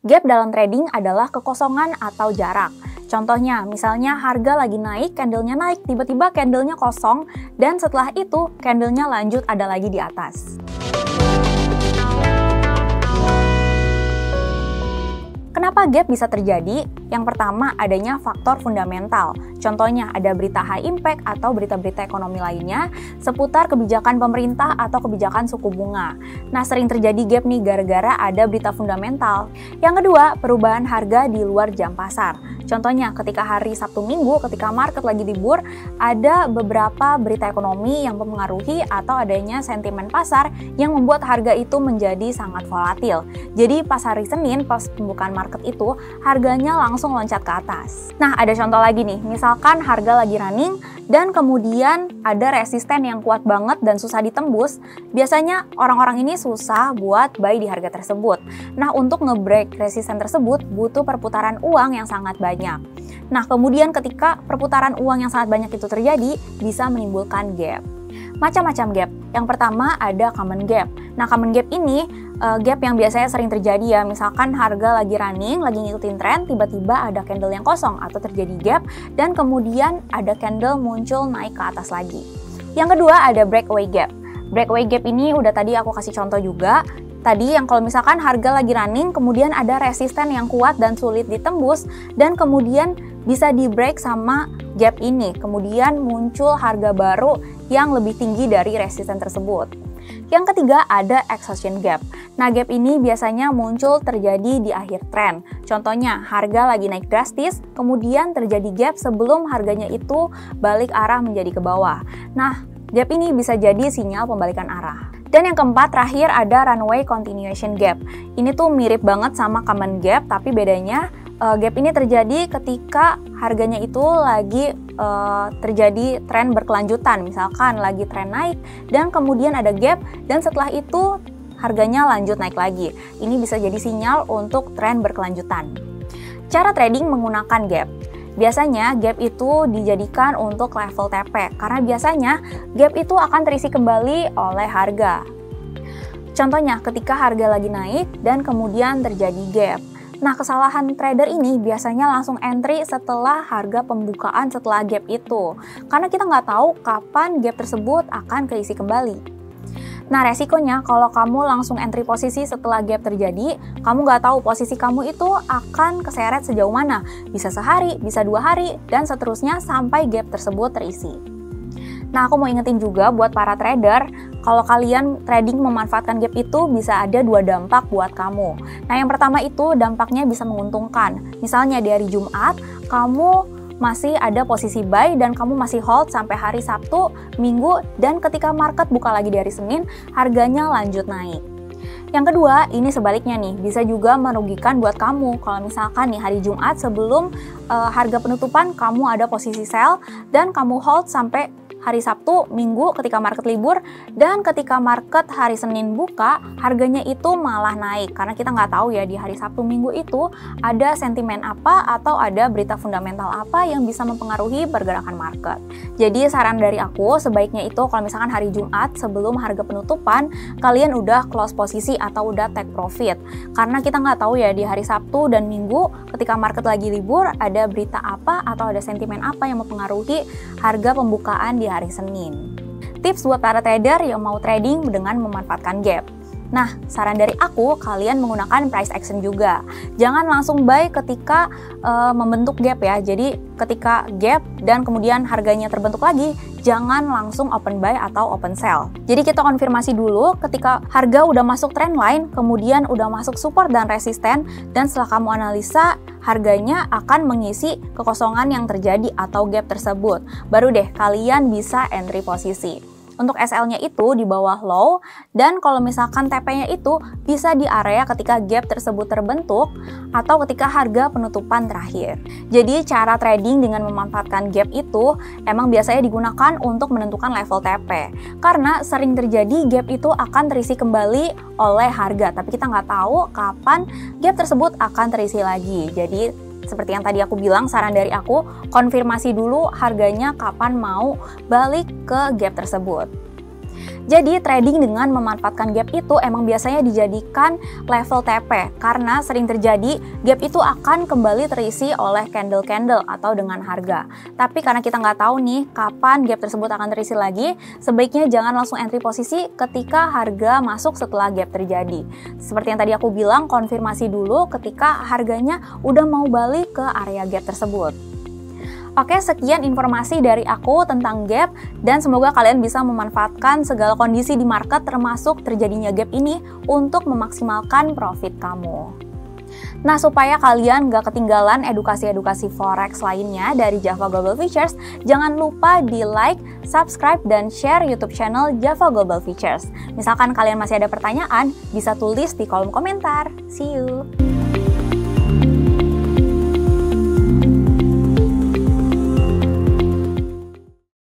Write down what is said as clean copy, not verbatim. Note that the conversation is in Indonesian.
Gap dalam trading adalah kekosongan atau jarak. Contohnya, misalnya harga lagi naik, candlenya naik, tiba-tiba candlenya kosong, dan setelah itu candlenya lanjut ada lagi di atas. Kenapa gap bisa terjadi? Yang pertama, adanya faktor fundamental. Contohnya, ada berita high impact atau berita-berita ekonomi lainnya seputar kebijakan pemerintah atau kebijakan suku bunga. Nah, sering terjadi gap nih gara-gara ada berita fundamental. Yang kedua, perubahan harga di luar jam pasar. Contohnya, ketika hari Sabtu Minggu, ketika market lagi libur, ada beberapa berita ekonomi yang mempengaruhi atau adanya sentimen pasar yang membuat harga itu menjadi sangat volatil. Jadi, pas hari Senin, pas pembukaan market itu, harganya langsung loncat ke atas. Nah, ada contoh lagi nih, misalkan harga lagi running dan kemudian ada resisten yang kuat banget dan susah ditembus, biasanya orang-orang ini susah buat buy di harga tersebut. Nah, untuk nge-break resisten tersebut butuh perputaran uang yang sangat banyak. Nah, kemudian ketika perputaran uang yang sangat banyak itu terjadi, bisa menimbulkan gap. Macam-macam gap. Yang pertama ada common gap. Nah, common gap ini gap yang biasanya sering terjadi ya. Misalkan harga lagi running, lagi ngikutin tren, tiba-tiba ada candle yang kosong atau terjadi gap, dan kemudian ada candle muncul naik ke atas lagi. Yang kedua ada breakaway gap. Breakaway gap ini udah tadi aku kasih contoh juga. Tadi yang kalau misalkan harga lagi running, kemudian ada resisten yang kuat dan sulit ditembus, dan kemudian bisa di-break sama gap ini. Kemudian muncul harga baru yang lebih tinggi dari resisten tersebut. Yang ketiga ada exhaustion gap. Nah, gap ini biasanya muncul terjadi di akhir tren. Contohnya, harga lagi naik drastis, kemudian terjadi gap sebelum harganya itu balik arah menjadi ke bawah. Nah, gap ini bisa jadi sinyal pembalikan arah. Dan yang keempat, terakhir ada runway continuation gap. Ini tuh mirip banget sama common gap, tapi bedanya gap ini terjadi ketika harganya itu lagi terjadi tren berkelanjutan. Misalkan lagi tren naik dan kemudian ada gap dan setelah itu harganya lanjut naik lagi. Ini bisa jadi sinyal untuk tren berkelanjutan. Cara trading menggunakan gap. Biasanya gap itu dijadikan untuk level TP karena biasanya gap itu akan terisi kembali oleh harga. Contohnya ketika harga lagi naik dan kemudian terjadi gap. Nah, kesalahan trader ini biasanya langsung entry setelah harga pembukaan setelah gap itu. Karena kita nggak tahu kapan gap tersebut akan keisi kembali. Nah, resikonya kalau kamu langsung entry posisi setelah gap terjadi, kamu nggak tahu posisi kamu itu akan keseret sejauh mana. Bisa sehari, bisa 2 hari, dan seterusnya sampai gap tersebut terisi. Nah, aku mau ingetin juga buat para trader, kalau kalian trading memanfaatkan gap itu bisa ada 2 dampak buat kamu. Nah, yang pertama itu dampaknya bisa menguntungkan. Misalnya di hari Jumat, kamu masih ada posisi buy dan kamu masih hold sampai hari Sabtu, Minggu, dan ketika market buka lagi di hari Senin, harganya lanjut naik. Yang kedua, ini sebaliknya nih, bisa juga merugikan buat kamu. Kalau misalkan nih hari Jumat sebelum harga penutupan kamu ada posisi sell dan kamu hold sampai hari Sabtu, Minggu ketika market libur, dan ketika market hari Senin buka, harganya itu malah naik. Karena kita nggak tahu ya di hari Sabtu, Minggu itu ada sentimen apa atau ada berita fundamental apa yang bisa mempengaruhi pergerakan market. Jadi saran dari aku, sebaiknya itu kalau misalkan hari Jumat sebelum harga penutupan, kalian udah close posisi atau udah take profit. Karena kita nggak tahu ya di hari Sabtu dan Minggu ketika market lagi libur, ada berita apa atau ada sentimen apa yang mempengaruhi harga pembukaan di hari Senin. Tips buat para trader yang mau trading dengan memanfaatkan gap. Nah, saran dari aku, kalian menggunakan price action juga. Jangan langsung buy ketika membentuk gap ya. Jadi ketika gap dan kemudian harganya terbentuk lagi, jangan langsung open buy atau open sell. Jadi kita konfirmasi dulu ketika harga udah masuk trend line, kemudian udah masuk support dan resisten, dan setelah kamu analisa, harganya akan mengisi kekosongan yang terjadi atau gap tersebut. Baru deh kalian bisa entry posisi. Untuk SL-nya itu di bawah low, dan kalau misalkan TP-nya itu bisa di area ketika gap tersebut terbentuk atau ketika harga penutupan terakhir. Jadi cara trading dengan memanfaatkan gap itu emang biasanya digunakan untuk menentukan level TP. Karena sering terjadi gap itu akan terisi kembali oleh harga, tapi kita nggak tahu kapan gap tersebut akan terisi lagi. Jadi seperti yang tadi aku bilang, saran dari aku, konfirmasi dulu harganya kapan mau balik ke gap tersebut. Jadi trading dengan memanfaatkan gap itu emang biasanya dijadikan level TP karena sering terjadi gap itu akan kembali terisi oleh candle-candle atau dengan harga. Tapi karena kita nggak tahu nih kapan gap tersebut akan terisi lagi, sebaiknya jangan langsung entry posisi ketika harga masuk setelah gap terjadi. Seperti yang tadi aku bilang, konfirmasi dulu ketika harganya udah mau balik ke area gap tersebut. Oke, sekian informasi dari aku tentang gap dan semoga kalian bisa memanfaatkan segala kondisi di market termasuk terjadinya gap ini untuk memaksimalkan profit kamu. Nah, supaya kalian gak ketinggalan edukasi-edukasi forex lainnya dari Java Global Futures, jangan lupa di like, subscribe, dan share YouTube channel Java Global Futures. Misalkan kalian masih ada pertanyaan, bisa tulis di kolom komentar. See you!